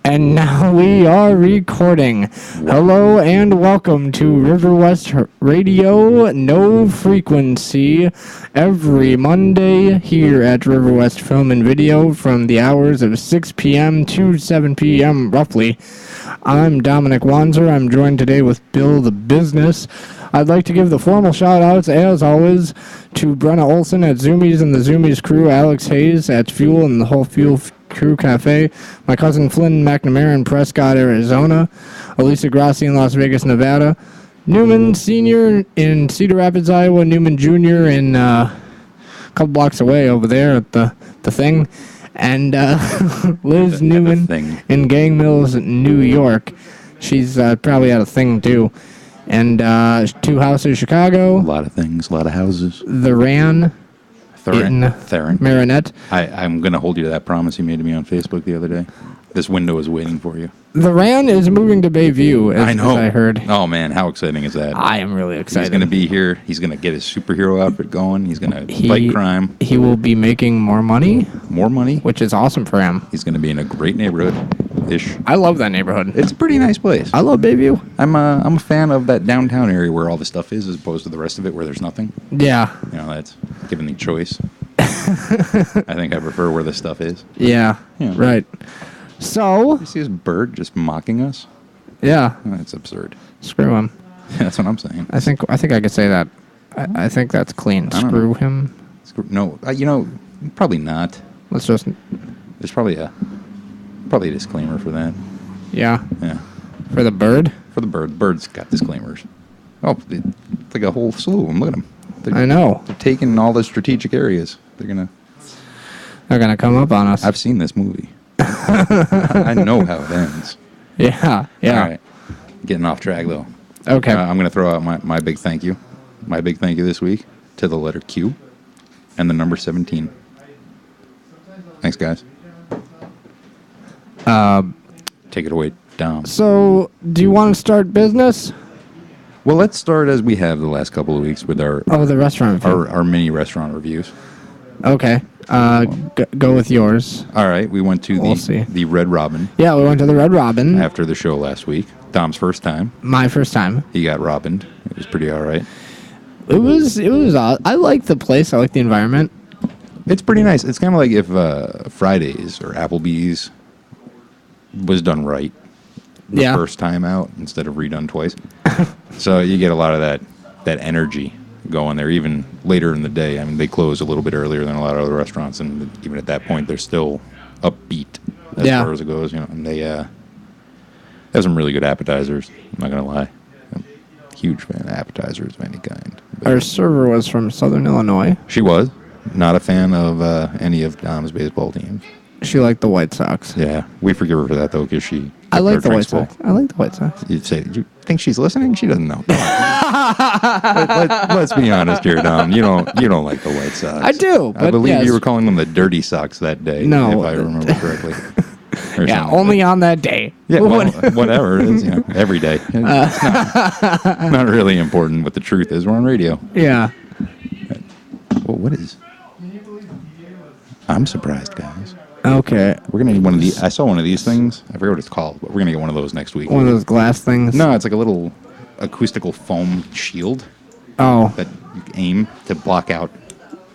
And now we are recording. Hello and welcome to River West Radio No Frequency every Monday here at River West Film and Video from the hours of 6 p.m. to 7 p.m. roughly. I'm Dominic Wanzer. I'm joined today with Bill the Business. I'd like to give the formal shout-outs, as always, to Brenna Olson at Zoomies and the Zoomies crew, Alex Hayes at Fuel and the whole Fuel Crew Cafe, my cousin Flynn McNamara in Prescott, Arizona, Elisa Grassi in Las Vegas, Nevada, Newman Sr. in Cedar Rapids, Iowa, Newman Jr. in a couple blocks away over there at the thing, and Liz Newman in Gang Mills, New York. She's probably at a thing, too. And Two Houses, Chicago. A lot of things, a lot of houses. The Ran. Theron. Marinette. I'm going to hold you to that promise you made to me on Facebook the other day. This window is waiting for you. The Ran is moving to Bayview, as I heard. Oh, man, how exciting is that? I am really excited. He's going to be here. He's going to get his superhero outfit going. He's going to fight crime. He will be making more money. More money. Which is awesome for him. He's going to be in a great neighborhood-ish. I love that neighborhood. It's a pretty nice place. I love Bayview. I'm a fan of that downtown area where all the stuff is, as opposed to the rest of it where there's nothing. Yeah. You know, that's given the choice. I think I prefer where the stuff is. Yeah. Right. So. You see this bird just mocking us? Yeah. That's absurd. Screw him. That's what I'm saying. I think I could say that. I think that's clean. Screw him. No, probably not. Let's just. There's probably a disclaimer for that. Yeah. Yeah. For the bird? For the bird. The bird's got disclaimers. Oh, it's like a whole slew of them. Look at them. I know. They're taking all the strategic areas. They're gonna come up on us. I've seen this movie. I know how it ends. Yeah. All right. Getting off track, though. Okay. I'm going to throw out my big thank you. My big thank you this week to the letter Q and the number 17. Thanks, guys. Take it away, Dom. So, do you want to start business? Well, let's start as we have the last couple of weeks with our the restaurant review. our mini restaurant reviews. Okay. Go with yours. All right. We went to the Red Robin. Yeah, we went to the Red Robin. After the show last week. Dom's first time. My first time. He got robined. It was pretty all right. It was I like the place. I like the environment. It's pretty nice. It's kind of like if Fridays or Applebee's was done right the first time out instead of redone twice. So you get a lot of that energy going there, even later in the day. I mean, they close a little bit earlier than a lot of other restaurants, and even at that point, they're still upbeat as far as it goes. You know, and they have some really good appetizers. I'm not gonna lie, I'm a huge fan of appetizers of any kind. Our server was from Southern Illinois. She was not a fan of any of Dom's baseball teams. She liked the White Sox. Yeah, we forgive her for that though, because she. I like the White Sox. I like the White Sox. You'd say, do you think she's listening? She doesn't know. Let's be honest here, Dom. You don't like the White Sox. I do. I believe you were calling them the Dirty Sox that day. No, if I remember correctly. Yeah, only on that day. Yeah, well, whatever. It's, every day. It's not really important what the truth is. We're on radio. Yeah. Well, what is? I'm surprised, guys. Okay. We're going to need one of these. I saw one of these things. I forget what it's called, but we're going to get one of those next week. One of those glass things? No, it's like a little acoustical foam shield. Oh. That you aim to block out.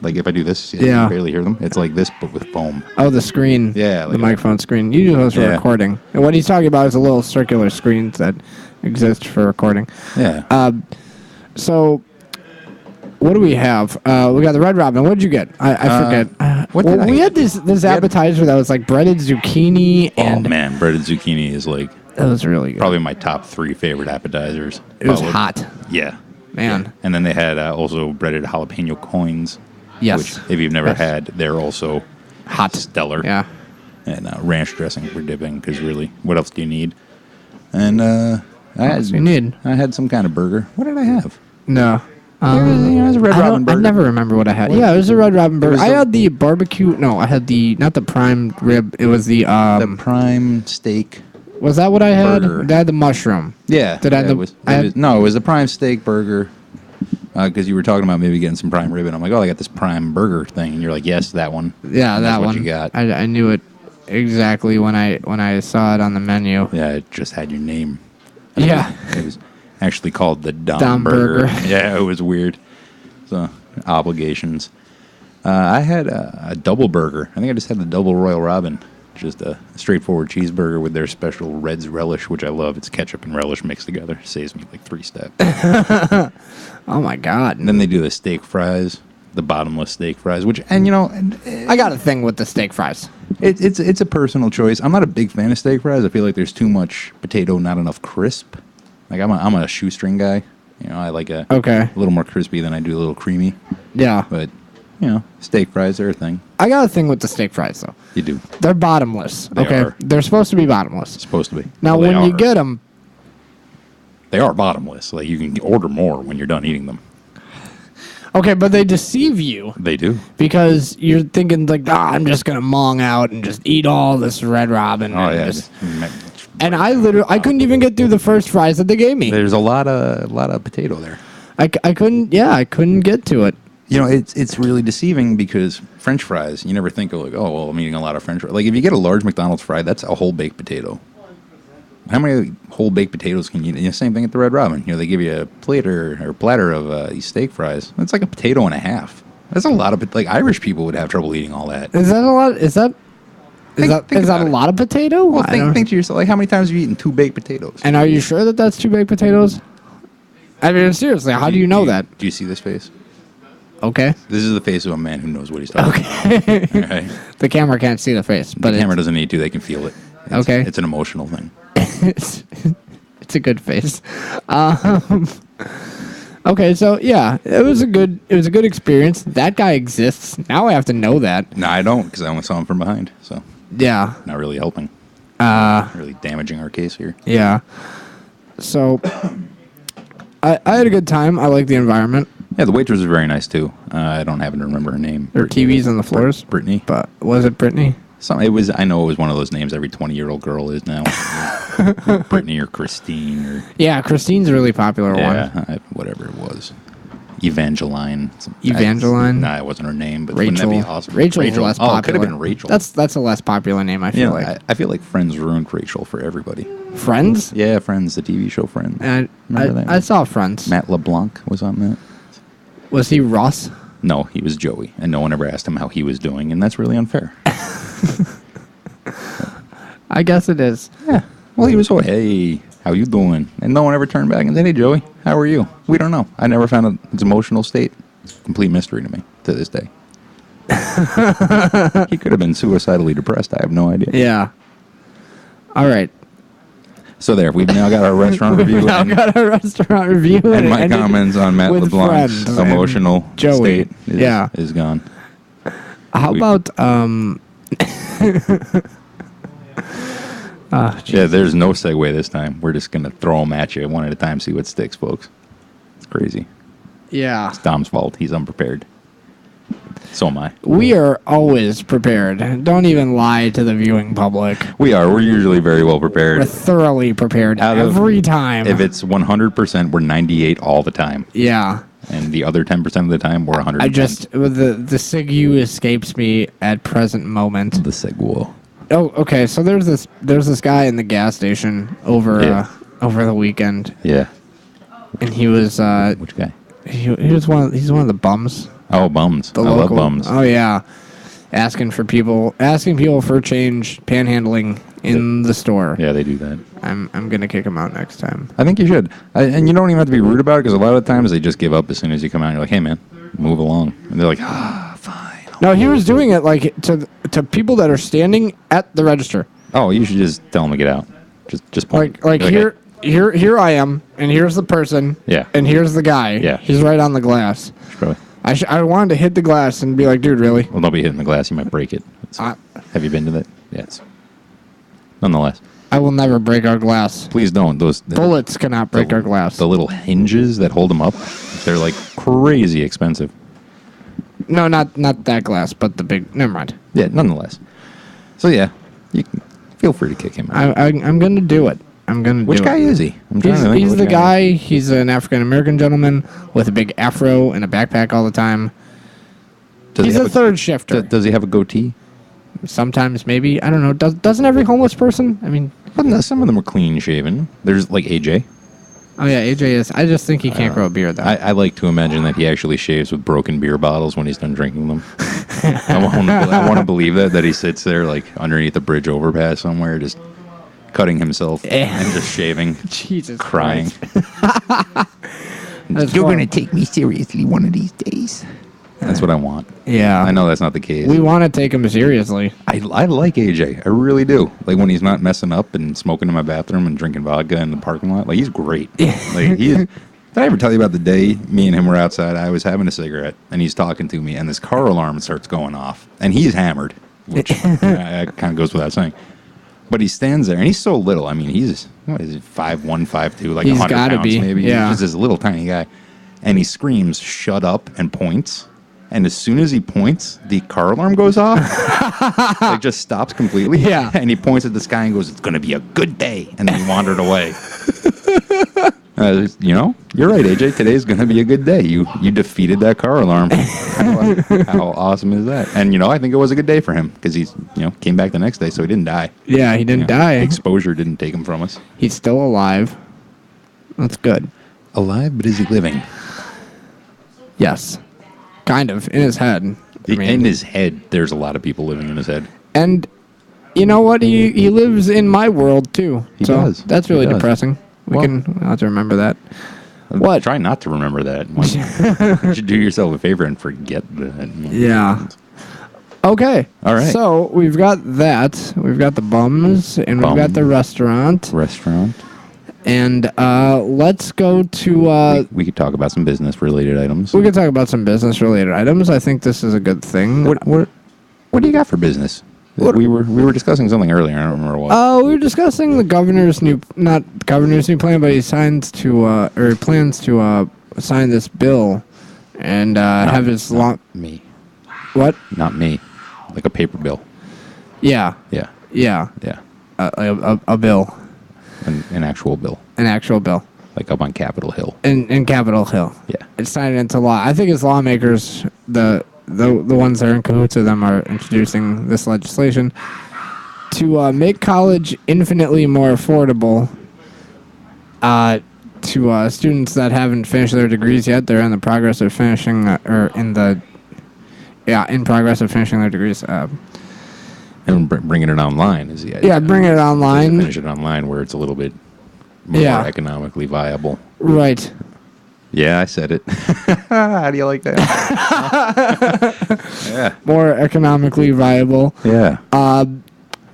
Like if I do this, you can barely hear them. It's like this, but with foam. Oh, the screen. Yeah. The microphone screen. You do those for recording. And what he's talking about is a little circular screens that exist for recording. Yeah. So, what do we have? We got the Red Robin. What did you get? I forget. We had this appetizer that was like breaded zucchini and... Oh, man. Breaded zucchini is like... That was really good. Probably my top 3 favorite appetizers. It was hot. Yeah. Man. Yeah. And then they had also breaded jalapeno coins. Yes. Which, if you've never had, they're also hot. Stellar. Yeah. And ranch dressing for dipping, because really, what else do you need? And I had some kind of burger. What did I have? No. It was a Red Robin burger. I never remember what I had. Yeah, it was a Red Robin burger. I had the barbecue. No, I had not the prime rib. It was the prime steak. Was that what I had? Burger. I had the mushroom. Yeah. It was the prime steak burger. Because you were talking about maybe getting some prime rib, and I'm like, oh, I got this prime burger thing, and you're like, yes, that one. Yeah, that one. What you got? I knew it. exactly when I saw it on the menu. Yeah, it just had your name. Yeah. It was actually called the Dom Dom Burger. Burger. Yeah, it was weird. So, obligations. I had a double burger. I think I just had the double Royal Robin. Just a straightforward cheeseburger with their special Red's relish, which I love. It's ketchup and relish mixed together. Saves me like 3 steps. Oh my God. And then they do the steak fries, the bottomless steak fries, which, and I got a thing with the steak fries. it's a personal choice. I'm not a big fan of steak fries. I feel like there's too much potato, not enough crisp. Like I'm a shoestring guy. I like a little more crispy than I do a little creamy. Yeah. But steak fries are a thing. I got a thing with the steak fries though. You do. They're bottomless. They okay. are. They're supposed to be bottomless. Supposed to be. Now, Well, when you get them, they are bottomless. Like you can order more when you're done eating them. okay, but they deceive you They do. because you're thinking like, I'm just gonna mong out and just eat all this Red Robin. Oh and yeah. just- and I couldn't even get through the first fries that they gave me. There's a lot of potato there. I couldn't get to it. It's really deceiving because French fries, you never think of like, oh, well, I'm eating a lot of French fries. Like, if you get a large McDonald's fry, that's a whole baked potato. How many whole baked potatoes can you eat? Same thing at the Red Robin. They give you a plate or platter of these steak fries. That's like a potato and a half. That's a lot of, like, Irish people would have trouble eating all that. Is that a lot? Is that Think a about it. lot of potato? Well, I don't- think to yourself, like, how many times have you eaten 2 baked potatoes? And are you sure that that's 2 baked potatoes? I mean, seriously, how do you know that? Do you see this face? Okay. This is the face of a man who knows what he's talking Okay. about. All right? The camera can't see the face, but The camera doesn't need to. They can feel it. Okay. It's an emotional thing. it's a good face. Okay, so yeah, it was a good experience. That guy exists. Now I have to know that. No, I don't, because I only saw him from behind. So, Yeah. not really helping. Not really damaging our case here. Yeah. So I had a good time. I like the environment. Yeah, the waitress was very nice too. I don't happen to remember her name. There are TVs on the floors. Brittany. But was it Brittany? I know it was one of those names every 20-year-old girl is now. Brittany or Christine or Yeah, Christine's a really popular one. whatever it was. Evangeline. Evangeline? Nah, it wasn't her name, but wouldn't that Rachel. be awesome? Rachel's less popular. Oh, it could have been Rachel. That's a less popular name, I feel like. I feel like Friends ruined Rachel for everybody. Friends? Yeah, Friends, the TV show Friends. Remember that? I saw Friends. Matt LeBlanc was on that. Was he Ross? No, he was Joey, and no one ever asked him how he was doing, and that's really unfair. I guess it is. Yeah. Well, he was, hey, how you doing? And no one ever turned back and said, hey, Joey, how are you? We don't know. I never found his emotional state. Complete mystery to me to this day. He could have been suicidally depressed. I have no idea. Yeah. All right. So there, we've now got our restaurant review. Now got a restaurant review. And my comments on Matt with LeBlanc's Friends emotional and Joey. state is gone. How about Yeah, there's no segue this time. We're just going to throw them at you one at a time, see what sticks, folks. It's crazy. Yeah. It's Dom's fault. He's unprepared. So am I. We are always prepared. Don't even lie to the viewing public. We are. We're usually very well prepared. We're thoroughly prepared every time. If it's 100%, we're 98 all the time. Yeah. And the other 10% of the time, we're 100. The SIGU escapes me at present moment. The segue. Oh, okay. So there's this guy in the gas station over the weekend, Yeah. and he was Which guy? he's one of the bums. Oh, bums. The I local, love bums. Oh yeah, asking people for change, panhandling in the store. Yeah, they do that. I'm gonna kick him out next time. I think you should. And you don't even have to be rude about it, because a lot of times they just give up as soon as you come out. You're like, hey, man, move along. And they're like, fine. No, he was doing it like to people that are standing at the register. Oh, you should just tell them to get out. Just point. Like You're here I am, and here's the person. Yeah. And here's the guy. Yeah. He's right on the glass. Probably. I wanted to hit the glass and be like, dude, really? Well, don't be hitting the glass. You might break it. Have you been to that? Yes. Nonetheless, I will never break our glass. please don't. Bullets cannot break our glass. The little hinges that hold them up, they're like crazy expensive. No, not that glass, but the big. Never mind. Yeah, nonetheless. So yeah, you can feel free to kick him out. I'm gonna do it. I'm gonna do it. Which guy is he? I'm trying to think He's of the which guy. He's an African American gentleman with a big afro and a backpack all the time. Does he He's have a third shifter. Does he have a goatee? sometimes maybe. I don't know. Doesn't every homeless person? I mean, But no, some of them are clean shaven. There's like AJ. oh yeah, AJ is. I just think he can't grow a beard though. I like to imagine that he actually shaves with broken beer bottles when he's done drinking them. I want to believe that he sits there like underneath the bridge overpass somewhere, just cutting himself and just shaving, Jesus crying. That's You're horrible. gonna take me seriously one of these days. That's what I want. Yeah. I know that's not the case. We want to take him seriously. I like AJ. I really do. Like when he's not messing up and smoking in my bathroom and drinking vodka in the parking lot. Like he's great. Like he is. Did I ever tell you about the day me and him were outside? I was having a cigarette and he's talking to me and this car alarm starts going off and he's hammered, which kind of goes without saying. But he stands there and he's so little. I mean, he's what is it, 5'1", 5'2", like He's 100 gotta pounds be, maybe. yeah. He's just this little tiny guy, and he screams, "Shut up!" and points. And as soon as he points, the car alarm goes off. It just stops completely. Yeah. And he points at the sky and goes, "It's going to be a good day." And then he wandered away. You're right, AJ. Today's going to be a good day. You defeated that car alarm. How awesome is that? And, I think it was a good day for him because he's, came back the next day, so he didn't die. Yeah, he didn't die. Exposure didn't take him from us. He's still alive. That's good. Alive, but is he living? Yes. Kind of. In his head. In his head, there's a lot of people living in his head. And you know what? He lives in my world, too. He so does. That's really He does. depressing. We'll have to remember that. What? Try not to remember that. You should do yourself a favor and forget that. Yeah. Okay. All right. So we've got that. We've got the bums, and we've got the restaurant. Restaurant. And let's go to. We could talk about some business-related items. We could talk about some business-related items. I think this is a good thing. What do you got for business? We were discussing something earlier. I don't remember what. We were discussing the governor's not governor's new plan, but he plans to sign this bill and have his law. Me. What? Not me. Like a paper bill. Yeah. Yeah. Yeah. Yeah. A bill. An actual bill. An actual bill. Like up on Capitol Hill. In Capitol Hill. Yeah. It's signed into law. I think as lawmakers, the ones that are in cahoots with them are introducing this legislation to make college infinitely more affordable to students that haven't finished their degrees yet. They're in the progress of finishing, in progress of finishing their degrees. And bringing it online is the idea. Yeah, bring it online. Finish it online where it's a little bit more economically viable. Right. Yeah, I said it. How do you like that? Yeah. More economically viable. Yeah.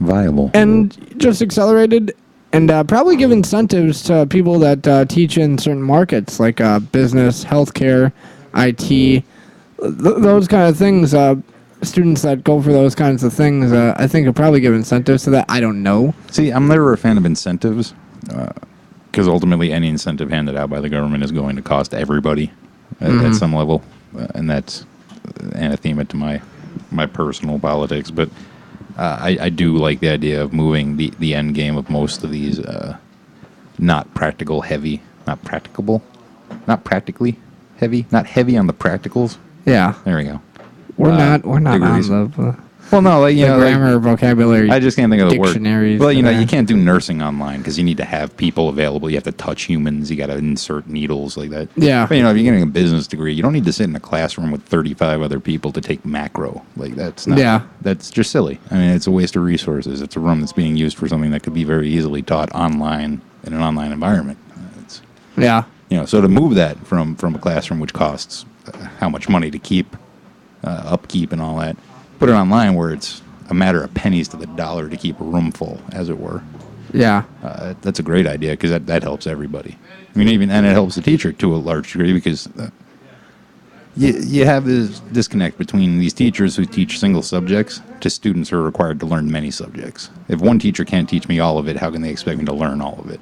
Viable. And just accelerated and probably give incentives to people that teach in certain markets like business, healthcare, IT, those kind of things. Students that go for those kinds of things, I think will probably give incentives to that. I don't know. See, I'm never a fan of incentives because ultimately any incentive handed out by the government is going to cost everybody at some level. And that's anathema to my personal politics. But I do like the idea of moving the end game of most of these not practically heavy on the practicals. Yeah. There we go. We're not degrees. on the Well, no, like, grammar, vocabulary. I just can't think of the word. Dictionaries. Well, you can't do nursing online because you need to have people available. You have to touch humans. You got to insert needles like that. Yeah. But, if you're getting a business degree, you don't need to sit in a classroom with 35 other people to take macro. Like, that's not. Yeah. That's just silly. I mean, it's a waste of resources. It's a room that's being used for something that could be very easily taught online in an online environment. Yeah. So to move that from a classroom, which costs how much money to keep, upkeep and all that, put it online where it's a matter of pennies to the dollar to keep a room full, as it were. Yeah. That's a great idea because that helps everybody. I mean, and it helps the teacher to a large degree because you have this disconnect between these teachers who teach single subjects to students who are required to learn many subjects. If one teacher can't teach me all of it, how can they expect me to learn all of it?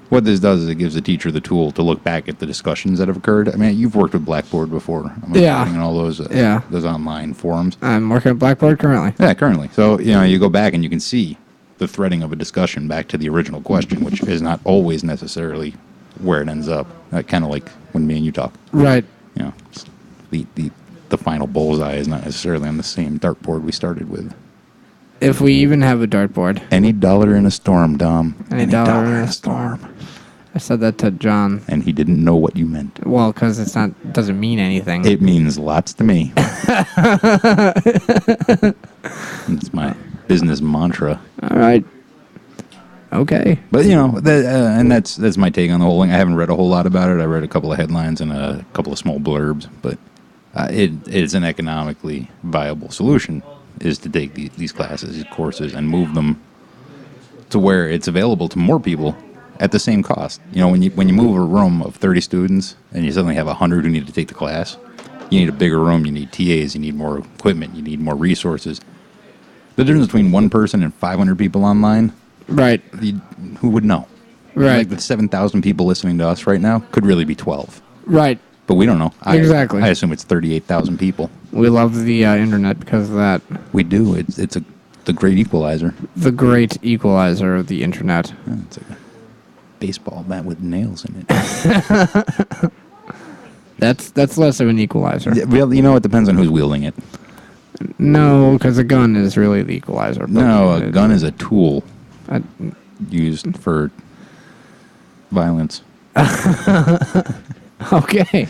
What this does is it gives the teacher the tool to look back at the discussions that have occurred. I mean, you've worked with Blackboard before. And all those those online forums. I'm working at Blackboard currently. Yeah, currently. So, you go back and you can see the threading of a discussion back to the original question, which is not always necessarily where it ends up. Kind of like when me and you talk. Right. The final bullseye is not necessarily on the same dartboard we started with. If we even have a dartboard. Any dollar in a storm, Dom. Any dollar in a storm. I said that to John. And he didn't know what you meant. Well, because doesn't mean anything. It means lots to me. It's my business mantra. All right. Okay. But, and that's my take on the whole thing. I haven't read a whole lot about it. I read a couple of headlines and a couple of small blurbs, but it is an economically viable solution, is to take these classes, these courses, and move them to where it's available to more people at the same cost. When you move a room of 30 students and you suddenly have 100 who need to take the class, you need a bigger room, you need TAs, you need more equipment, you need more resources. The difference between one person and 500 people online, right? Who would know? Right. Like the 7,000 people listening to us right now could really be 12. Right. But we don't know. Exactly. I assume it's 38,000 people. We love the internet because of that. We do. It's the great equalizer. The great equalizer of the internet. It's a baseball bat with nails in it. That's less of an equalizer. Well, it depends on who's wielding it. No, because a gun is really the equalizer. No, a gun is a tool used for violence. Okay.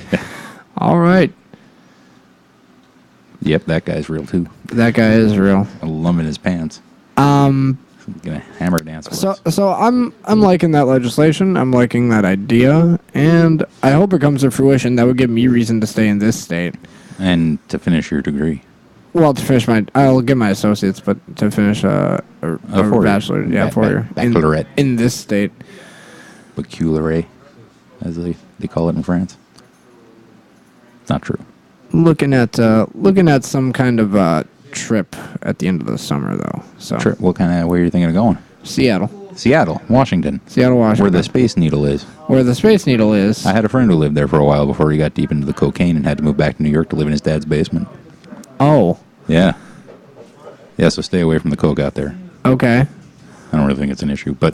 All right. Yep, that guy's real too. That guy is real. A lump in his pants. Gonna hammer dance. So I'm liking that legislation. I'm liking that idea, and I hope it comes to fruition. That would give me reason to stay in this state. And to finish your degree. Well, to finish I'll get my associates, but to finish a bachelor, baccalaureate in this state. Baccalaureate, as they call it in France. It's not true. Looking at some kind of trip at the end of the summer, though. So trip? Where are you thinking of going? Seattle, Washington. Seattle, Washington. Where the Space Needle is. Where the Space Needle is. I had a friend who lived there for a while before he got deep into the cocaine and had to move back to New York to live in his dad's basement. Oh. Yeah. Yeah, so stay away from the coke out there. Okay. I don't really think it's an issue, but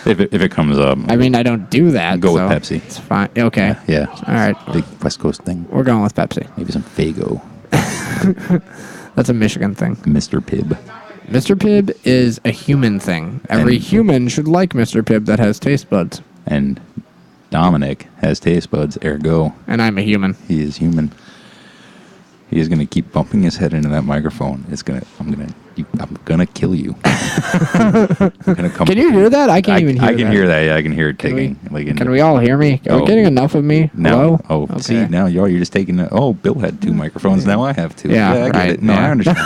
if it comes up. I mean, I don't do that. Go with Pepsi. It's fine. Okay. Yeah. All right. Big West Coast thing. We're going with Pepsi. Maybe some Faygo. That's a Michigan thing. Mr. Pibb. Mr. Pibb is a human thing. Every human should like Mr. Pibb that has taste buds. And Dominic has taste buds, ergo. And I'm a human. He is human. He is going to keep bumping his head into that microphone. I'm gonna kill you. Can you hear that? I can't even hear that. I can hear that. Yeah, I can hear it ticking. Can we all hear me? Are we getting enough of me? No. Hello? Oh, okay. See, now you're just taking Bill had 2 microphones. Now I have 2. Yeah, I get right. it. No, yeah. I understand.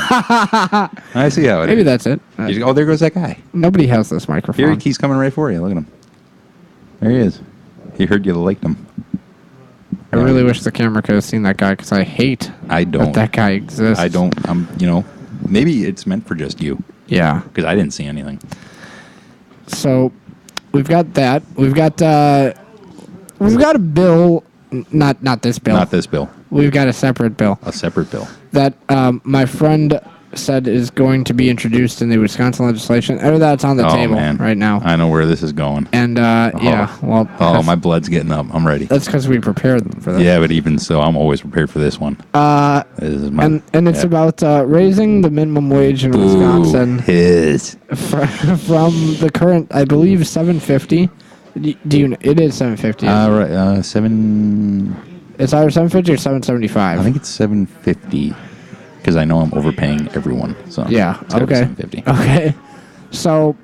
I see how it Maybe is. That's it. There goes that guy. Nobody has this microphone. He's coming right for you. Look at him. There he is. He heard you liked him. I really wish the camera could have seen that guy because I hate that guy exists. I don't. Maybe it's meant for just you. Yeah. Because I didn't see anything. So, we've got that. We've got a bill. Not this bill. Not this bill. We've got a separate bill. A separate bill. That my friend said is going to be introduced in the Wisconsin legislation. Or that's on the table right now. I know where this is going. And, my blood's getting up. I'm ready. That's because we prepared for that. Yeah, but even so, I'm always prepared for this one. It's about raising the minimum wage in Wisconsin from the current, I believe, $7.50. It is $7.50. Right, 7. It's either $7.50 or $7.75. I think it's $7.50 because I know I'm overpaying everyone. So yeah, okay. $7.50. Okay, so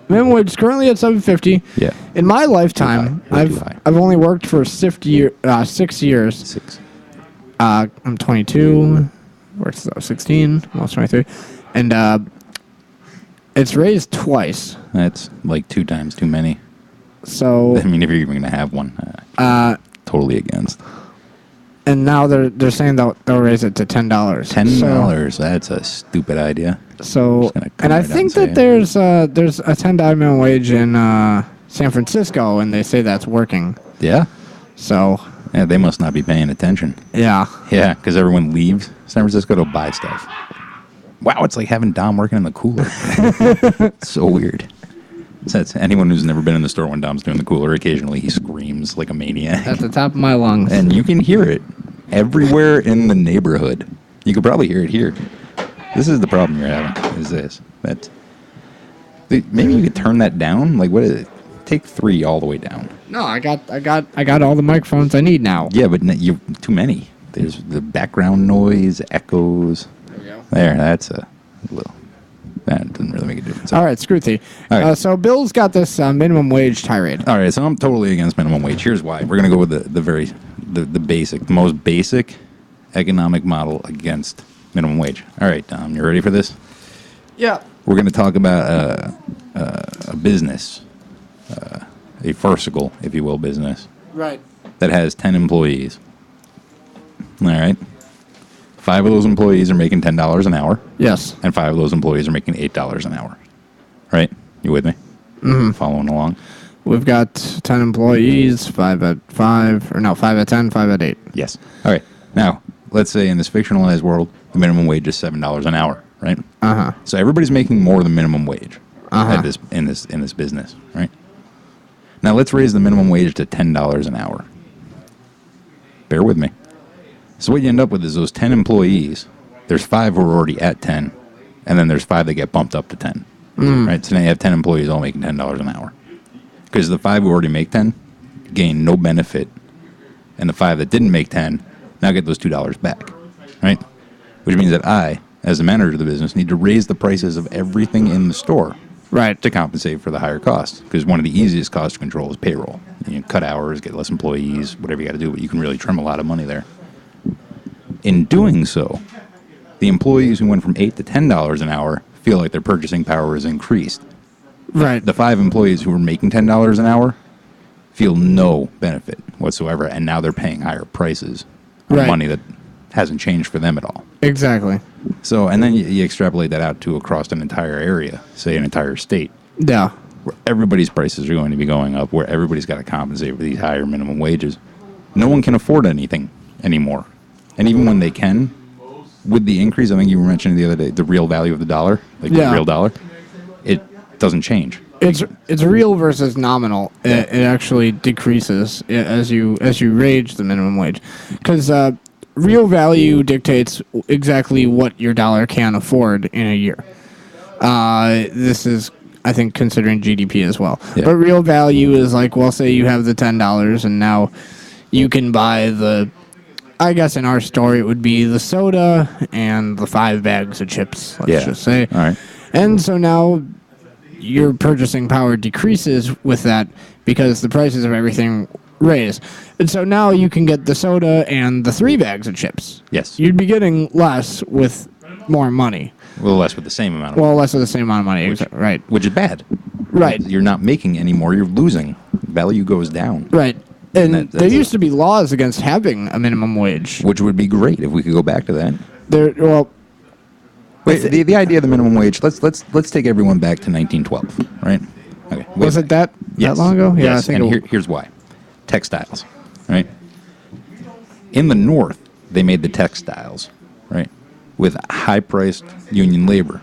minimum wage is currently at $7.50. Yeah. In my lifetime, I've only worked for 6 years. 6. I'm 22. Worked 16. Almost 23, and it's raised twice. That's like 2 times too many. So I mean, if you're even gonna have one, totally against. And now they're saying they'll raise it to $10. $10. That's a stupid idea. So, and I think that there's a $10 minimum wage in San Francisco, and they say that's working. Yeah. So. Yeah, they must not be paying attention. Yeah. Yeah, because everyone leaves San Francisco to buy stuff. Wow, it's like having Dom working in the cooler. It's so weird. So anyone who's never been in the store when Dom's doing the cooler, occasionally he screams like a maniac. At the top of my lungs. And you can hear it everywhere in the neighborhood. You could probably hear it here. This is the problem you're having. Is this that maybe you could turn that down? Like, what is it? Take 3 all the way down. No, I got all the microphones I need now. Yeah, but you too many. There's the background noise, echoes. There we go. There, that's a little. That doesn't really make a difference. All right, Scruthy. All right. So Bill's got this minimum wage tirade. All right, so I'm totally against minimum wage. Here's why. We're gonna go with the most basic economic model against minimum wage. All right, Dom, you ready for this? Yeah. We're gonna talk about a business, a farcical, if you will, business Right. that has 10 employees. All right. 5 of those employees are making $10 an hour, Yes. and 5 of those employees are making $8 an hour. Right? You with me? Mm-hmm. Following along? We've got 10 employees, 5 at 5, or no, 5 at 10, 5 at 8. Yes. All right. Now, let's say in this fictionalized world, the minimum wage is $7 an hour, right? Uh-huh. So everybody's making more than minimum wage Uh-huh. in this business, right? Now let's raise the minimum wage to $10 an hour. Bear with me. So what you end up with is those 10 employees, there's 5 who are already at 10, and then there's 5 that get bumped up to 10. Right? So now you have 10 employees all making $10 an hour. Because the 5 who already make 10 gain no benefit, and the 5 that didn't make 10 now get those $2 back. Right? Which means that I, as the manager of the business, need to raise the prices of everything in the store Right. to compensate for the higher costs. Because one of the easiest costs to control is payroll. You cut hours, get less employees, whatever you got to do, but you can really trim a lot of money there. In doing so, the employees who went from $8 to $10 an hour feel like their purchasing power is increased. Right. The 5 employees who were making $10 an hour feel no benefit whatsoever, and now they're paying higher prices on Right. money that hasn't changed for them at all. Exactly. So, and then you extrapolate that out to across an entire area, say an entire state, Yeah. where everybody's prices are going to be going up, where everybody's got to compensate for these higher minimum wages. No one can afford anything anymore. And even when they can, with the increase, I think you were mentioning the other day, the real value of the dollar, like Yeah. the real dollar, it doesn't change. It's real versus nominal. It actually decreases as you raise the minimum wage, because real value dictates exactly what your dollar can afford in a year. This is, I think, considering GDP as well. Yeah. But real value is like, well, say you have the $10 and now you can buy the, I guess in our story it would be the soda and the 5 bags of chips, let's just say. All right. And so now your purchasing power decreases with that because the prices of everything raise. And so now you can get the soda and the 3 bags of chips. Yes. You'd be getting less with more money. A little less with the same amount of Well, less of the same amount of money. Right. which is bad. Right. You're not making any more, you're losing. Value goes down. Right. And That's there used to be laws against having a minimum wage. Which would be great if we could go back to that. Well, Wait, the idea of the minimum wage, let's take everyone back to 1912, right? Okay. was it that long ago? Yeah, Yes, I think and here's why. Textiles, right? In the North, they made the textiles, right, with high-priced union labor,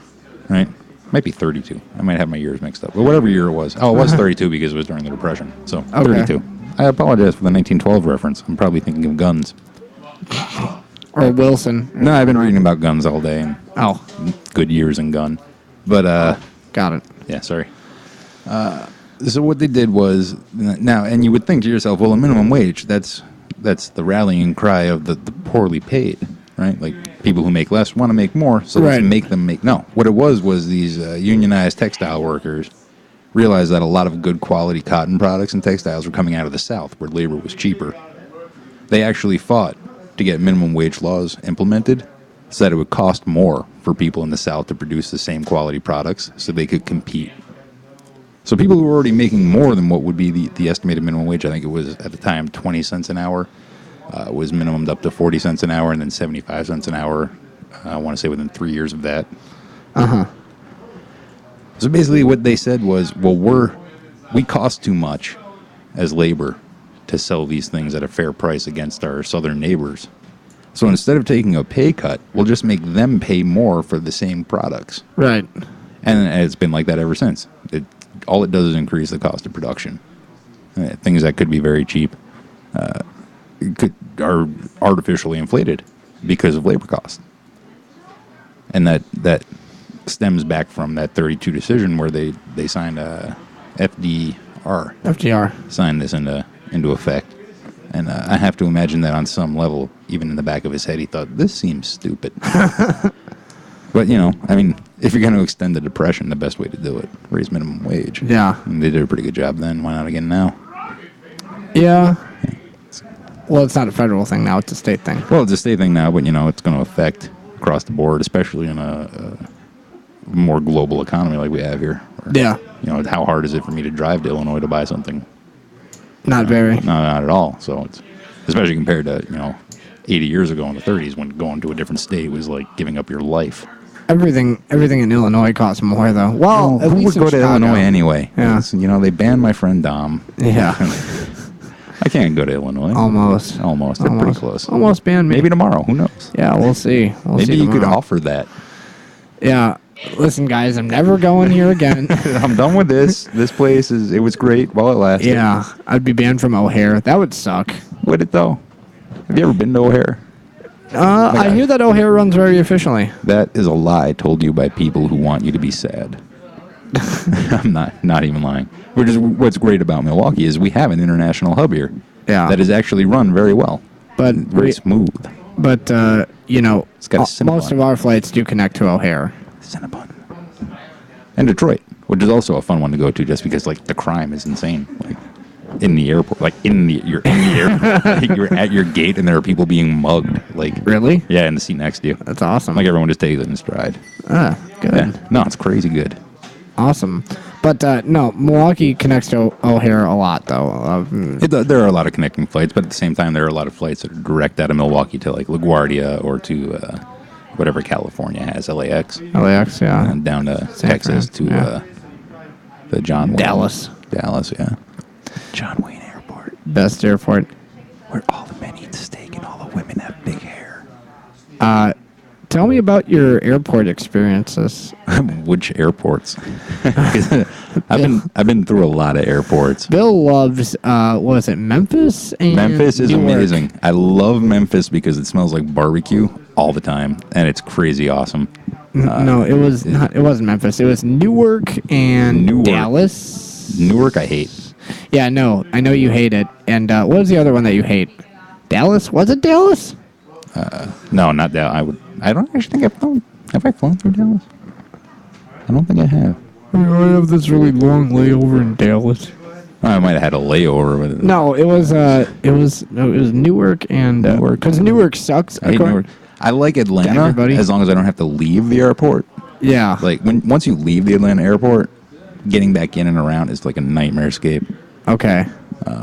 right? Might be 32. I might have my years mixed up. But whatever year it was. Oh, it was 32 because it was during the Depression. So, Okay. 32. I apologize for the 1912 reference. I'm probably thinking of guns. or Wilson. No, I've been reading about guns all day and Oh, good years in gun. But, got it. yeah, sorry. So what they did was now, and you would think to yourself, well, a minimum wage, that's the rallying cry of the poorly paid, right? Like people who make less want to make more, so let's Right. make them make. No, what it was these unionized textile workers realized that a lot of good quality cotton products and textiles were coming out of the South, where labor was cheaper. They actually fought to get minimum wage laws implemented so that it would cost more for people in the South to produce the same quality products so they could compete. So people who were already making more than what would be the estimated minimum wage, I think it was at the time 20 cents an hour, was minimumed up to 40 cents an hour and then 75 cents an hour, I want to say within 3 years of that. So basically what they said was, well, we cost too much as labor to sell these things at a fair price against our southern neighbors. So instead of taking a pay cut, we'll just make them pay more for the same products. Right. And it's been like that ever since. All it does is increase the cost of production. Things that could be very cheap are artificially inflated because of labor costs. and that stems back from that 32 decision where they signed FDR. FDR Signed this into effect. And I have to imagine that on some level, even in the back of his head, he thought, this seems stupid. But, I mean, if you're going to extend the Depression, the best way to do it, raise minimum wage. Yeah. And they did a pretty good job then. Why not again now? Yeah. Well, it's not a federal thing now. It's a state thing. Well, it's a state thing now, but, it's going to affect across the board, especially in a more global economy like we have here. Where, Yeah. How hard is it for me to drive to Illinois to buy something? Not very. No, not at all. So it's especially compared to 80 years ago in the 30s when going to a different state was like giving up your life. Everything in Illinois costs more though. Well, at who least would go to Chicago. Illinois anyway? Yeah. They banned my friend Dom. Yeah. I can't go to Illinois. Almost. They're pretty close. Almost banned me. Maybe tomorrow. Who knows? Yeah, we'll see. Maybe you could offer that. Yeah. Listen, guys, I'm never going here again. I'm done with this. This place it was great while it lasted. Yeah, I'd be banned from O'Hare. That would suck. Would it though? Have you ever been to O'Hare? I hear that O'Hare runs very efficiently. That is a lie told you by people who want you to be sad. I'm not even lying. What's great about Milwaukee is we have an international hub here. Yeah. That is actually run very well. But very smooth. But It's got a Cinnabon. most of our flights do connect to O'Hare. Cinnabon. And Detroit, which is also a fun one to go to, just because the crime is insane. In the airport, you're in the airport, you're at your gate, and there are people being mugged. Really? Yeah, in the seat next to you. That's awesome. Everyone just takes it in stride. Good. Yeah. No, it's crazy good. Awesome. But no, Milwaukee connects to O'Hare a lot, though. There are a lot of connecting flights, but at the same time, there are a lot of flights that are direct out of Milwaukee to LaGuardia or to whatever California has, LAX. LAX, yeah. And down to San Texas Fran, to the John Wayne. Dallas, yeah. John Wayne Airport. Best airport. Where all the men eat steak and all the women have big hair. Tell me about your airport experiences. Which airports? I've been through a lot of airports. Bill loves, was it Memphis? And Memphis is Newark. amazing. I love Memphis because it smells like barbecue all the time, and it's crazy awesome. No, it was not. It wasn't Memphis. It was Newark and Newark. Dallas. Newark, I hate. Yeah, no, I know you hate it. And what was the other one that you hate? Dallas? Was it Dallas? No, not Dallas. I don't actually think I've flown. Have I flown through Dallas? I don't think I have. I have this really long layover in Dallas. I might have had a layover with it. No, it was Newark and Newark. because Newark sucks. I hate Newark. I like Atlanta Everybody. as long as I don't have to leave the airport. Yeah. Once you leave the Atlanta airport, getting back in and around is like a nightmare escape. Okay.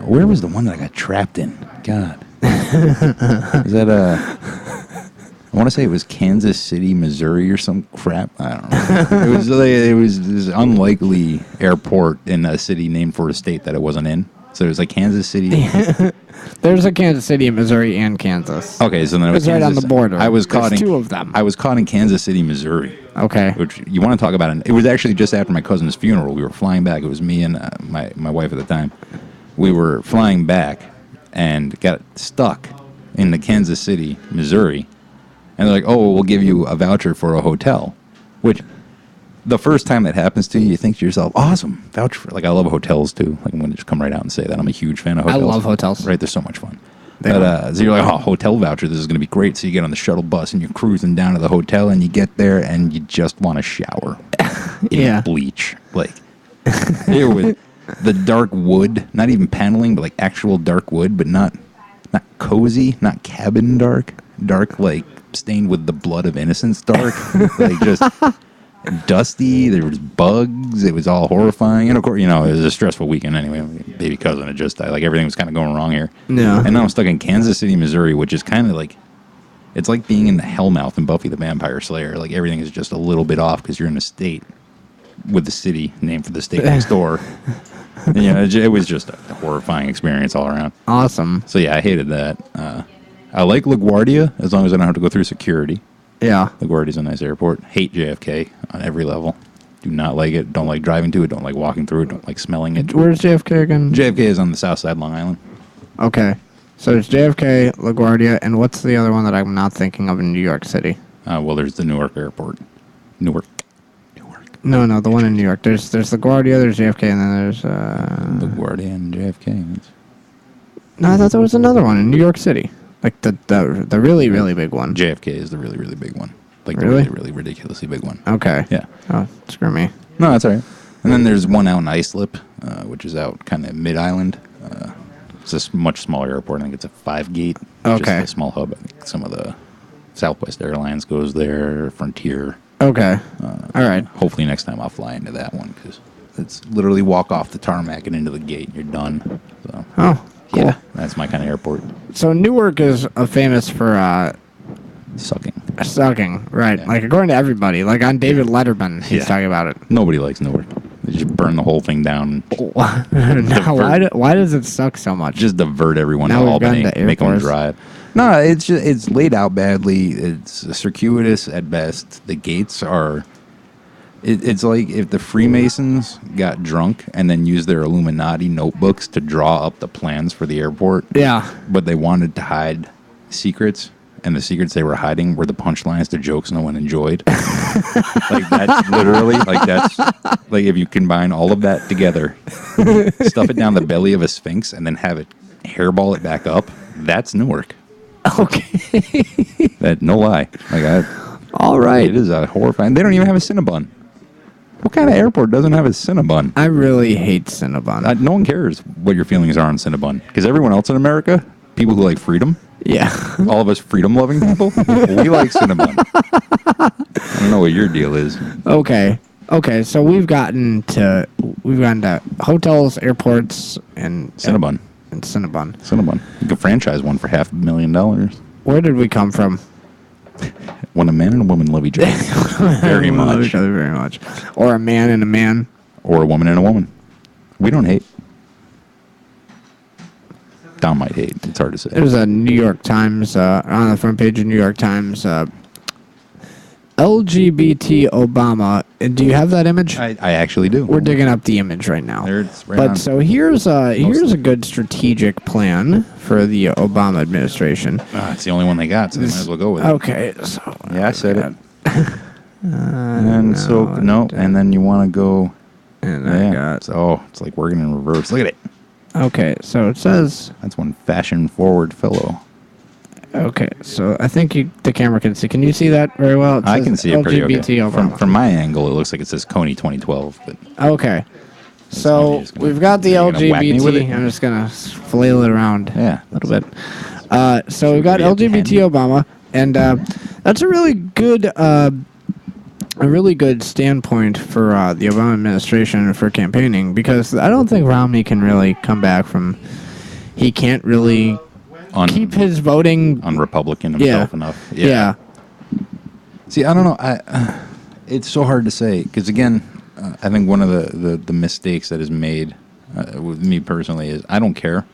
Where was the one that I got trapped in? God. Is that I want to say it was Kansas City, Missouri, or some crap. I don't know. it was this unlikely airport in a city named for a state that it wasn't in. So it was like Kansas City. There's a Kansas City, Missouri, and Kansas. Okay, so then it was right on the border. I was caught There's in two of them. I was caught in Kansas City, Missouri. Okay. Which you want to talk about? It was actually just after my cousin's funeral. We were flying back. It was me and my wife at the time. We were flying back and got stuck in the Kansas City, Missouri. And they're like, oh, we'll give you a voucher for a hotel. Which, the first time that happens to you, you think to yourself, awesome, voucher for. I love hotels too. I'm going to just come right out and say that. I'm a huge fan of hotels. I love hotels. Right, they're so much fun. So you're like, oh, hotel voucher, this is going to be great. So you get on the shuttle bus and you're cruising down to the hotel and you get there and you just want to shower. Yeah. Bleach. It was the dark wood, not even paneling, but actual dark wood, but not cozy, not cabin dark. Dark, stained with the blood of innocence dark. Just dusty. There was bugs. It was all horrifying. And of course, it was a stressful weekend anyway. My baby cousin had just died. Everything was kind of going wrong here. Yeah. And now I'm stuck in Kansas City, Missouri, which is kind of it's like being in the Hellmouth in Buffy the Vampire Slayer. Everything is just a little bit off because you're in a state with the city named for the state next door. And, it was just a horrifying experience all around. Awesome. So yeah, I hated that. I like LaGuardia as long as I don't have to go through security. Yeah. LaGuardia's a nice airport. Hate JFK on every level. Do not like it. Don't like driving to it. Don't like walking through it. Don't like smelling it. Where's JFK again? JFK is on the south side of Long Island. Okay. So it's JFK, LaGuardia, and what's the other one that I'm not thinking of in New York City? Well, there's the Newark Airport. Newark. No, the one in New York. There's LaGuardia, there's JFK, and then there's LaGuardia and JFK. No, I thought there was another one in New York City, like the really really big one. JFK is the really really big one, like Really? the really ridiculously big one. Okay. Yeah. Oh, screw me. No, that's all right. And then there's one out in Islip, which is out kind of mid-island. It's a much smaller airport. I think it's a 5-gate. Okay. Just a small hub. I think some of the Southwest Airlines goes there, Frontier. Okay. All right. Hopefully next time I'll fly into that one because it's literally walk off the tarmac and into the gate and you're done. So, Oh, cool. yeah, that's my kind of airport. So Newark is famous for Sucking. sucking, right? Yeah. Like according to everybody, like on David Letterman, he's Yeah. talking about it. Nobody likes Newark. They just burn the whole thing down. Now, why does it suck so much? Just divert everyone Now to we've Albany, gone to Air make them Force. drive. No, it's laid out badly. It's circuitous at best. The gates are. It's like if the Freemasons got drunk and then used their Illuminati notebooks to draw up the plans for the airport. Yeah. But they wanted to hide secrets, and the secrets they were hiding were the punchlines to jokes no one enjoyed. Like that's literally that's like if you combine all of that together, stuff it down the belly of a sphinx, and then have it hairball it back up. That's Newark. Okay. That no lie. All right. It is a horrifying. They don't even have a Cinnabon. What kind of airport doesn't have a Cinnabon? I really hate Cinnabon. No one cares what your feelings are on Cinnabon because everyone else in America, people who like freedom, Yeah. all of us freedom-loving people, we like Cinnabon. I don't know what your deal is. Okay. So we've gotten to hotels, airports, and Cinnabon. And Cinnabon. Cinnabon. You could franchise one for $500,000. Where did we come from? When a man and a woman love each other very We love much, each other very much. Or a man and a man. or a woman and a woman, we don't hate. Dom might hate. It's hard to say. There's a New York Times on the front page of New York Times. LGBT Obama. Do you have that image? I actually do. We're digging up the image right now. There it's right But on. so here's a good strategic plan for the Obama administration. It's the only one they got, so they might as well go with it. Okay, so Yeah, I said it. And so and then you want to go. and I got It's like working in reverse. Look at it. okay. So it says That's one fashion-forward fellow. okay. So I think the camera can see. Can you see that very well? It I says can see it pretty LGBT okay. Obama. From my angle, it looks like it says Coney 2012, but Okay. So just gonna- we've got the are you gonna whack me with LGBT. it? I'm just gonna flail it around yeah, a little bit. So we've got we have to LGBT Obama, and that's a really good standpoint for the Obama administration for campaigning, because I don't think Romney can really come back from. He can't really keep his voting. Republican himself enough. Yeah. See, I don't know. It's so hard to say because again, I think one of the mistakes that is made with me personally is I don't care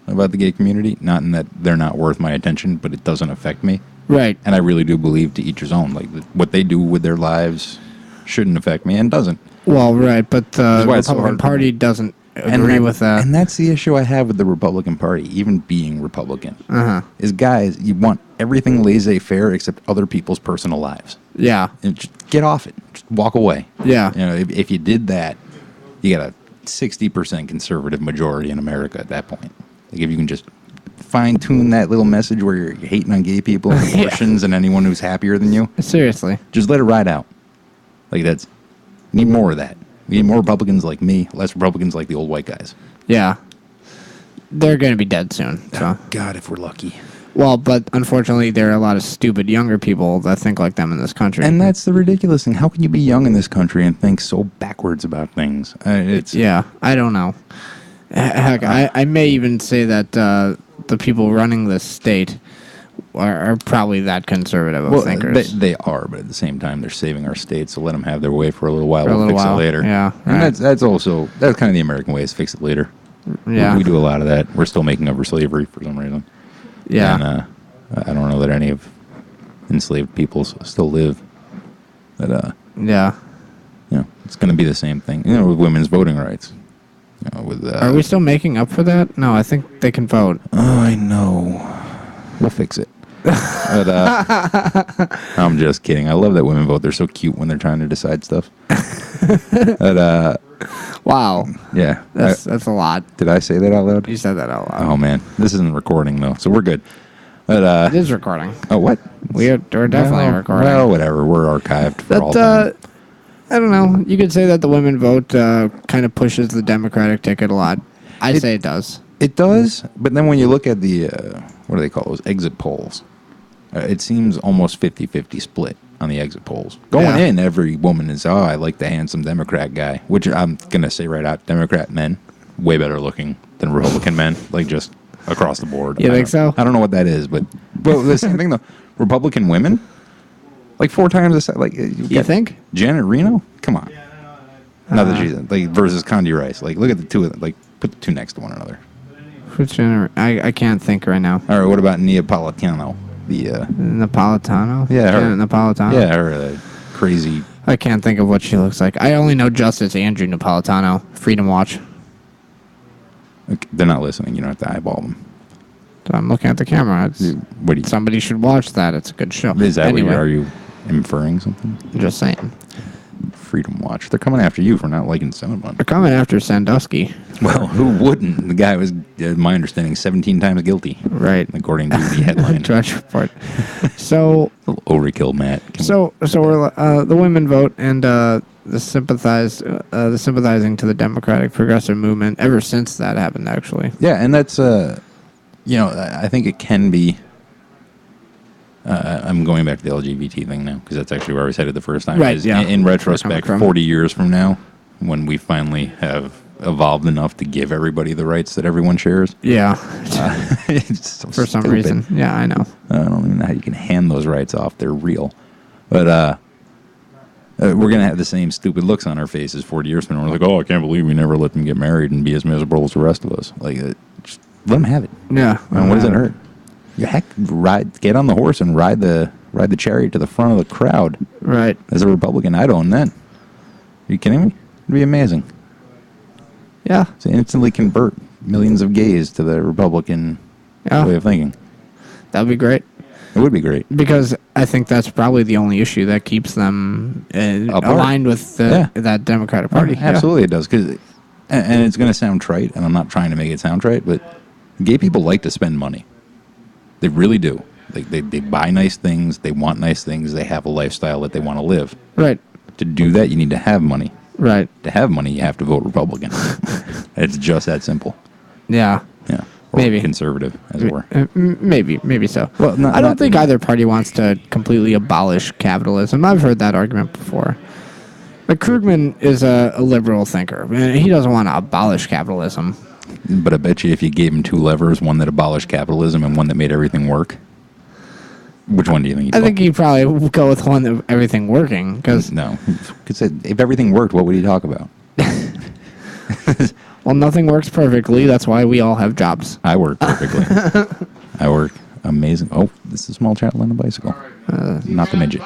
about the gay community. Not in that they're not worth my attention, but it doesn't affect me. Right. And I really do believe to each his own. Like what they do with their lives shouldn't affect me and doesn't. Well, right, but the why it's so Republican hard. Party doesn't agree with that. And that's the issue I have with the Republican Party, even being Republican. Uh-huh. Is guys, you want everything laissez-faire except other people's personal lives. Yeah. And just get off it. Just walk away. Yeah. You know, if you did that, you got a 60% conservative majority in America at that point. Like if you can just fine-tune that little message where you're hating on gay people and Yeah. Christians and anyone who's happier than you, Seriously. just let it ride out. Like need more of that. We need more Republicans like me, less Republicans like the old white guys. Yeah. They're going to be dead soon. So. God, if we're lucky. Well, but unfortunately, there are a lot of stupid younger people that think like them in this country. And that's the ridiculous thing. How can you be young in this country and think so backwards about things? Yeah, I don't know. Heck, I may even say that the people running this state are probably that conservative of thinkers. They are, but at the same time, they're saving our state, so let them have their way for a little while. For a We'll little fix while, it later. yeah, And right. that's kind of the American way is fix it later. Yeah. We do a lot of that. We're still making up for slavery for some reason. Yeah. And I don't know that any of enslaved people still live. That Yeah. it's going to be the same thing. With women's voting rights. With Are we still making up for that? No, I think they can vote. Oh, I know. We'll fix it. But I'm just kidding. I love that women vote. They're so cute when they're trying to decide stuff. But Wow. yeah, That's a lot. did I say that out loud? You said that out loud. Oh man, this isn't recording though, so we're good. But It is recording. oh what? We're definitely recording. Well, whatever. We're archived for all That, time. I don't know. You could say that the women vote kind of pushes the Democratic ticket a lot. I say it does. It does, but then when you look at the what do they call those exit polls? It seems almost 50-50 split on the exit polls. Going in, every woman is, oh, I like the handsome Democrat guy, which I'm going to say right out, Democrat men, way better looking than Republican men, like just across the board. You think so? I don't know what that is, but the same thing though. Republican women, like 4 times the size. Like, You think? Janet Reno? Come on. Not that she's, like, versus Condi Rice. Like, look at the two of them. Like, put the two next to one another. I can't think right now. All right, what about Neapolitano? The Napolitano? Yeah, her. Janet Napolitano? Yeah, her crazy. I can't think of what she looks like. I only know Justice Andrew Napolitano. Freedom Watch. Okay, they're not listening. You don't have to eyeball them. So I'm looking at the camera. What do you? Somebody should watch that. It's a good show. Is that anyway, what are you inferring something? just saying. Freedom Watch. They're coming after you for not liking Cinnabon. They're coming after Sandusky. Well, who wouldn't? The guy was, my understanding, 17 times guilty. Right. According to the headline. Drudge Report. So, A little overkill, Matt. so we're the women vote and the sympathizing to the Democratic Progressive Movement ever since that happened. Actually, Yeah, and that's I think it can be. I'm going back to the LGBT thing now because that's actually where I was headed the first time. Right, Is yeah. In retrospect, From. 40 years from now, when we finally have evolved enough to give everybody the rights that everyone shares, yeah. it's so For some stupid. reason, yeah, I know. I don't even know how you can hand those rights off. They're real, but we're gonna have the same stupid looks on our faces 40 years from now. We're like, oh, I can't believe we never let them get married and be as miserable as the rest of us. Like, just let them have it. Yeah. And what does it hurt? You heck, get on the horse and ride the chariot to the front of the crowd. Right. As a Republican, I'd own that. Are you kidding me? It'd be amazing. Yeah. To instantly convert millions of gays to the Republican way of thinking. That'd be great. It would be great. Because I think that's probably the only issue that keeps them aligned with that Democratic Party. Absolutely, it does. And it's going to sound trite, and I'm not trying to make it sound trite, but gay people like to spend money. They really do. They buy nice things. They want nice things. They have a lifestyle that they want to live. Right. To do that, you need to have money. Right. To have money, you have to vote Republican. It's just that simple. Yeah. Yeah. Or Maybe. conservative, as it were. Maybe so. Well, I don't think either party wants to completely abolish capitalism. I've heard that argument before. But Krugman is a liberal thinker. He doesn't want to abolish capitalism. But I bet you if you gave him 2 levers, one that abolished capitalism and one that made everything work, which one do you think he'd I think he'd probably go with one that everything working. Because No. Because if everything worked, what would he talk about? well, nothing works perfectly. That's why we all have jobs. I work perfectly. I work amazing. Oh, this is a small child on a bicycle. Not the midget.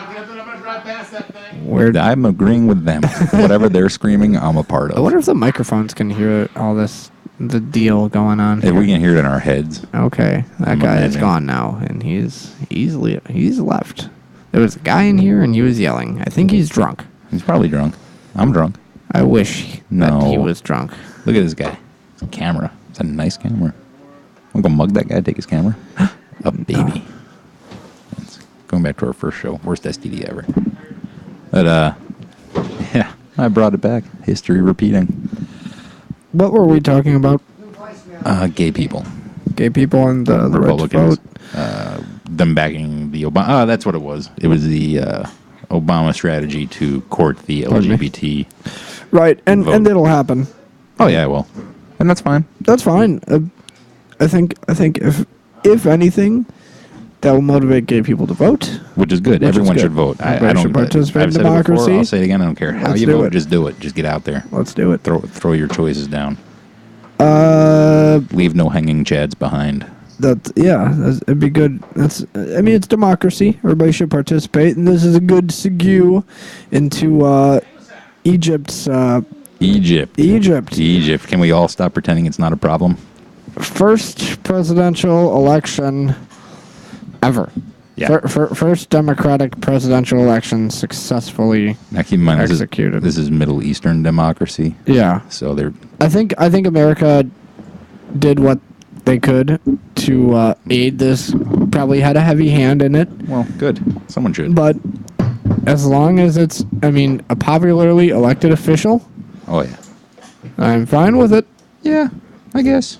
I'm agreeing with them. Whatever they're screaming, I'm a part of. I wonder if the microphones can hear all this, the deal going on. If we can hear it in our heads. Okay, that I'm guy is imagining. gone now, and he's left. There was a guy in here, and he was yelling. I think he's drunk. He's probably drunk. I'm drunk. I wish that he No. was drunk. Look at this guy. It's a camera. It's a nice camera. I'm going to mug that guy, take his camera. A baby. It's going back to our first show. Worst STD ever. But, yeah, I brought it back. History repeating. What were we talking about? Gay people. Gay people and the right to Republicans. vote. Them backing the Obama. That's what it was. It was the Obama strategy to court the LGBT. Right, and vote. it'll happen. Oh, yeah, well. And that's fine. That's fine. I think if anything, that will motivate gay people to vote. Which is good. Which is Everyone good. should vote. Everybody I don't should participate in I've said it before, democracy. I'll say it again. I don't care how Let's you do vote. it. Just do it. Just get out there. Let's do it. Throw your choices down. Uh, Leave no hanging chads behind. it'd be good. It's democracy. Everybody should participate, and this is a good segue into Egypt's Egypt. Can we all stop pretending it's not a problem? first presidential election ever. Yeah. First Democratic presidential election successfully Now keep in mind executed. This is Middle Eastern democracy. Yeah. So they're I think America did what they could to aid this. Probably had a heavy hand in it, well, good. Someone should. but as long as it's, a popularly elected official, Oh yeah. I'm fine with it. Yeah, I guess.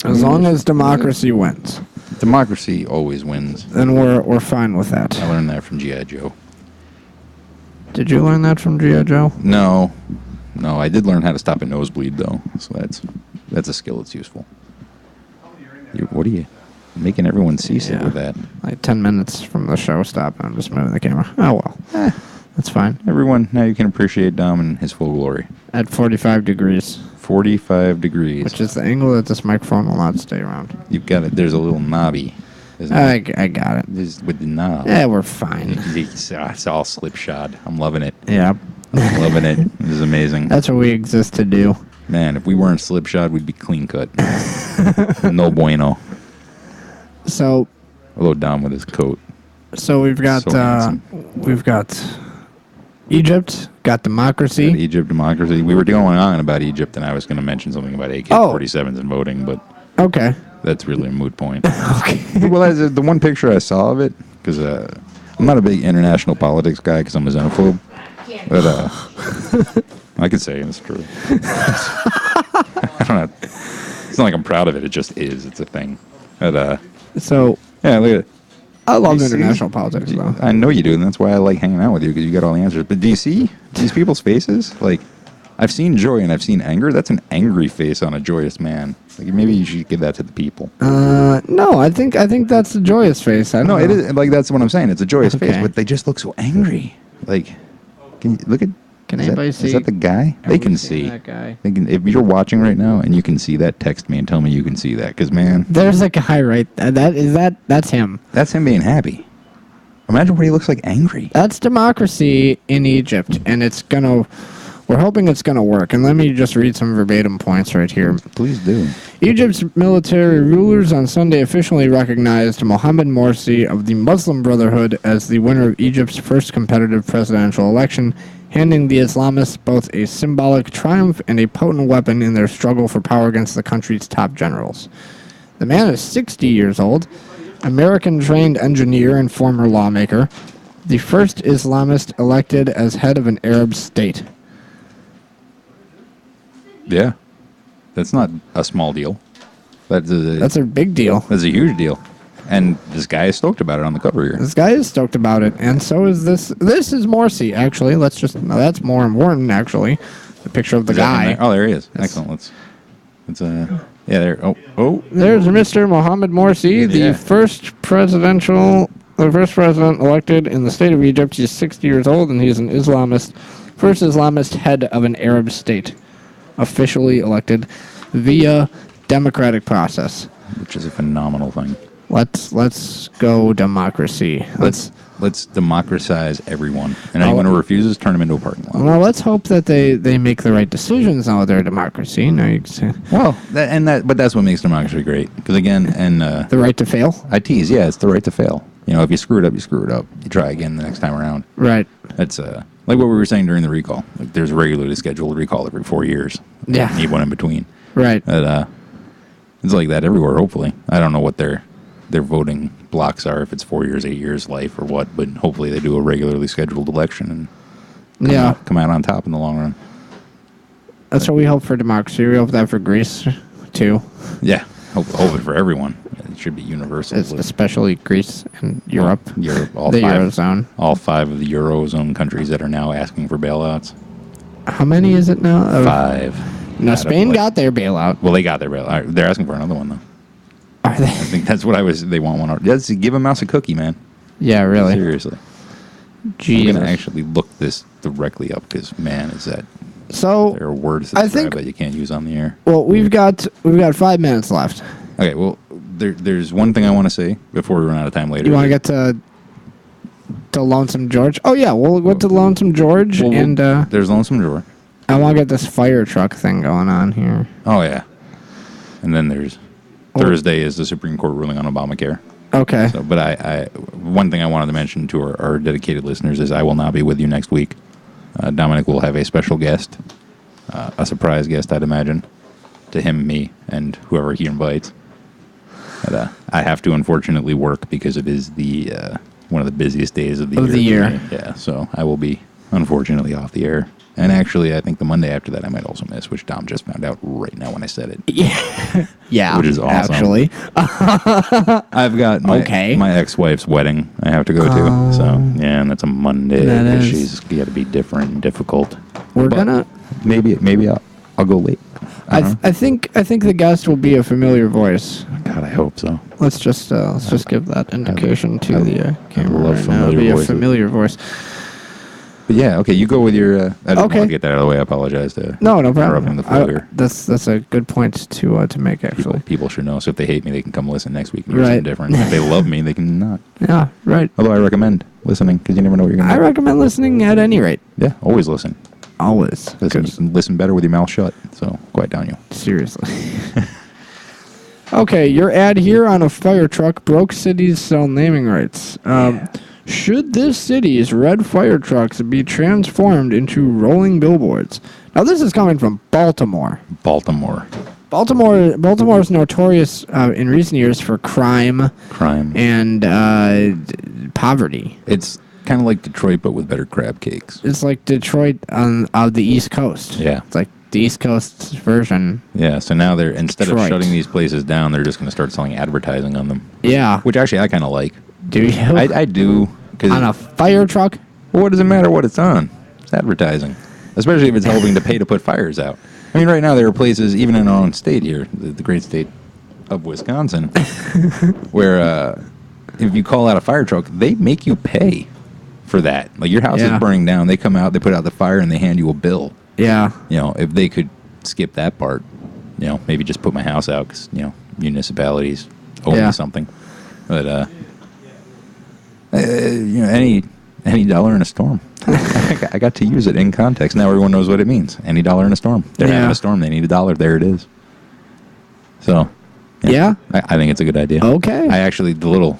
As long as democracy wins, Democracy always wins. then we're fine with that. I learned that from G.I. Joe. Did you learn that from G.I. Joe? No, I did learn how to stop a nosebleed though, so that's a skill that's useful. What are you making everyone seasick Yeah. with that? Like 10 minutes from the show stop, and I'm just moving the camera. Oh well, that's fine. Everyone, now you can appreciate Dom in his full glory. At 45 degrees, 45 degrees. which is the angle that this microphone will not stay around. You've got it. There's a little knobby. Isn't it? I got it. Just with the knob. Yeah, we're fine. It's all slipshod. I'm loving it. Yeah, I'm loving it. This is amazing. that's what we exist to do. Man, if we weren't slipshod, we'd be clean cut. No bueno. So Although Dom with his coat. we've got So handsome. Egypt, got democracy. Egypt democracy. We were going on about Egypt, and I was going to mention something about AK-47s and voting, but Okay. that's really a moot point. Okay. Well, that's the one picture I saw of it, because I'm not a big international politics guy because I'm a xenophobe. But I could say it's true. I don't know. It's not like I'm proud of it. It just is. It's a thing. But So yeah, look at it. I love You see? international politics, though. I know you do, and that's why I like hanging out with you, because you got all the answers. But do you see these people's faces? Like, I've seen joy and I've seen anger. That's an angry face on a joyous man. Like, maybe you should give that to the people. No, I think that's a joyous face. I don't No, know. it is. Like, that's what I'm saying. It's a joyous face, Okay. but they just look so angry. Like, can you look at? Can is anybody that, see? Is that the guy? Are They we can seeing see. that guy? They can, if you're watching right now and you can see that, text me and tell me you can see that. Because, man, There's a guy right there. That's him. that's him being happy. Imagine what he looks like angry. That's democracy in Egypt, and we're hoping it's gonna work. And let me just read some verbatim points right here. Please do. Egypt's military rulers on Sunday officially recognized Mohammed Morsi of the Muslim Brotherhood as the winner of Egypt's first competitive presidential election, handing the Islamists both a symbolic triumph and a potent weapon in their struggle for power against the country's top generals. The man is 60 years old, American-trained engineer and former lawmaker, the first Islamist elected as head of an Arab state. Yeah. That's not a small deal. That's a big deal. That's a huge deal. And this guy is stoked about it on the cover here. This guy is stoked about it, and so is this. This is Morsi, actually. That's more important, actually. The picture of the Is that guy. him there? Oh, there he is. Excellent. Let's yeah, there. Oh. There's Mr. Mohammed Morsi, the Yeah. first president elected in the state of Egypt. He's 60 years old, and he's an first Islamist head of an Arab state, officially elected via democratic process. Which is a phenomenal thing. Let's go democracy. Let's democratize everyone. And anyone who refuses, turn them into a parking lot. Well, let's hope that they make the right decisions now with their democracy. Now you can say Well, but that's what makes democracy great. Because again, and the right to fail. I tease, yeah, it's the right to fail. You know, if you screw it up, you screw it up. You try again the next time around. Right. That's like what we were saying during the recall. Like, there's a regularly scheduled recall every 4 years. Yeah. You need one in between. Right. But, it's like that everywhere, hopefully. I don't know what their voting blocks are, if it's 4 years, 8 years, life, or what, but hopefully they do a regularly scheduled election and come out on top in the long run. That's what we hope for democracy. We hope that for Greece, too. Yeah, hope it for everyone. It should be universal. Especially Greece and Europe. Europe, all the five, Eurozone. all 5 of the Eurozone countries that are now asking for bailouts. How many is it now? 5. No, Out of, Spain like- got their bailout. Well, they got their bailout. They're asking for another one, though. Are they? I think that's what they want one. Just give a mouse a cookie, man. Yeah, really. Seriously. Jesus. I'm going to actually look this directly up because, man, there So, are words that I describe think- that you can't use on the air. well, we've got 5 minutes left. Okay, well, there's one thing I want to say before we run out of time later. You want to get to Lonesome George? Oh yeah, we'll go to Lonesome George, Well, and there's Lonesome Drawer. I want to get this fire truck thing going on here. Oh, yeah. And then there's Thursday is the Supreme Court ruling on Obamacare. Okay. So, but I one thing I wanted to mention to our dedicated listeners is I will not be with you next week. Dominic will have a special guest, a surprise guest, I'd imagine, to him, me, and whoever he invites. But, I have to unfortunately work because it is the one of the busiest days of the year. Yeah, so I will be unfortunately off the air. And actually, I think the Monday after that I might also miss, which Dom just found out right now when I said it. Yeah, yeah, which is awesome. Actually, I've got my ex-wife's wedding I have to go to. So yeah, and that's a Monday. That she's got to be different and difficult. Maybe I'll go late. I think the guest will be a familiar voice. God, I hope so. Let's just give that indication to the camera. Love right now. It'll be a familiar voice. But yeah, okay, you go with your. I didn't want to get that out of the way. I apologize to. No problem. In the flow here. That's a good point to make. Actually, people should know. So if they hate me, they can come listen next week and hear something different. If they love me, they can not. Yeah, right. Although I recommend listening because you never know what you're gonna. I recommend listening at any rate. Yeah, always listen. Always. Listen, you can listen better with your mouth shut. So quiet down, you. Seriously. Okay, your ad here on a fire truck broke cities sell naming rights. Should this city's red fire trucks be transformed into rolling billboards? Now, this is coming from Baltimore. Baltimore is notorious in recent years for crime, and poverty. It's kind of like Detroit, but with better crab cakes. It's like Detroit on the East Coast. Yeah, it's like the East Coast version. Yeah, so now they're instead of shutting these places down, they're just going to start selling advertising on them. Yeah, which actually I kind of like. Do you? I do. On a fire truck? Well, what does it matter what it's on? It's advertising. Especially if it's helping to pay to put fires out. I mean, right now there are places, even in our own state here, the great state of Wisconsin, where if you call out a fire truck, they make you pay for that. Like, your house is burning down. They come out, they put out the fire, and they hand you a bill. Yeah. You know, if they could skip that part, you know, maybe just put my house out because, you know, municipalities owe me something. But, you know, any dollar in a storm. I got to use it in context. Now everyone knows what it means. Any dollar in a storm. They're having a storm. They need $1. There it is. So, yeah. I think it's a good idea. Okay. I actually, the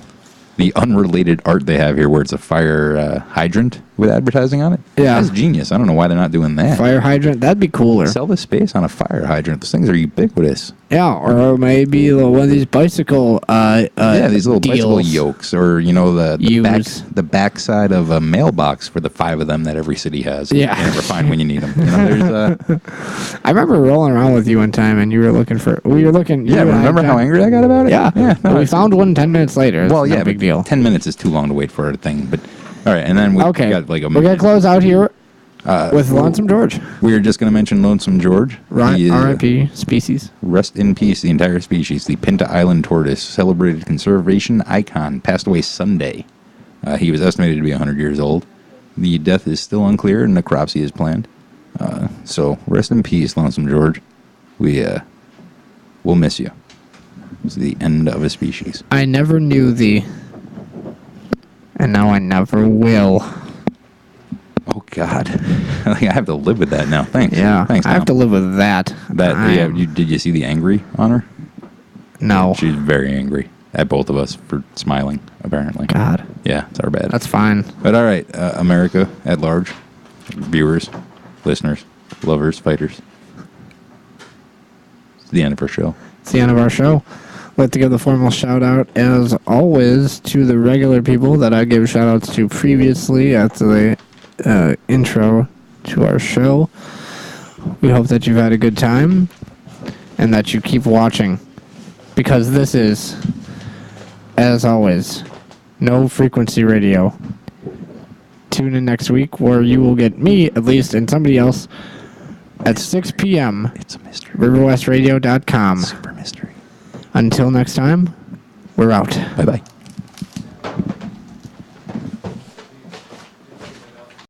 unrelated art they have here where it's a fire hydrant with advertising on it. Yeah. That's genius. I don't know why they're not doing that. Fire hydrant? That'd be cooler. Sell the space on a fire hydrant. Those things are ubiquitous. Yeah, or maybe one of these bicycle these little deals. bicycle yokes, or, you know, the backside of a mailbox for the 5 of them that every city has. Yeah. You never find when you need them. You know, there's I remember rolling around with you one time, and you were looking for. Yeah, remember how angry I got about it? Yeah. No, we found one 10 minutes later. It's no big deal. 10 minutes is too long to wait for a thing. But all right, and then we got like a. We're gonna close out here with Lonesome George. We were just gonna mention Lonesome George. R.I.P. species. Rest in peace, the entire species. The Pinta Island tortoise, celebrated conservation icon, passed away Sunday. He was estimated to be 100 years old. The death is still unclear, and necropsy is planned. So rest in peace, Lonesome George. We'll miss you. It's the end of a species. I never knew thee, and now I never will. Oh, God. I have to live with that now. Thanks. Yeah, thanks, Tom. I have to live with that. Did you see the angry on her? No. Yeah, she's very angry at both of us for smiling, apparently. God. Yeah, it's our bad. That's fine. But all right, America at large, viewers, listeners, lovers, fighters. It's the end of our show. It's the end of our show. I'd like to give the formal shout out, as always, to the regular people that I gave shout outs to previously at the intro to our show. We hope that you've had a good time and that you keep watching, because this is, as always, No Frequency Radio. Tune in next week where you will get me, at least, and somebody else at 6 p.m. It's a mystery. RiverWestRadio.com. Super mystery. Until next time, we're out. Bye-bye.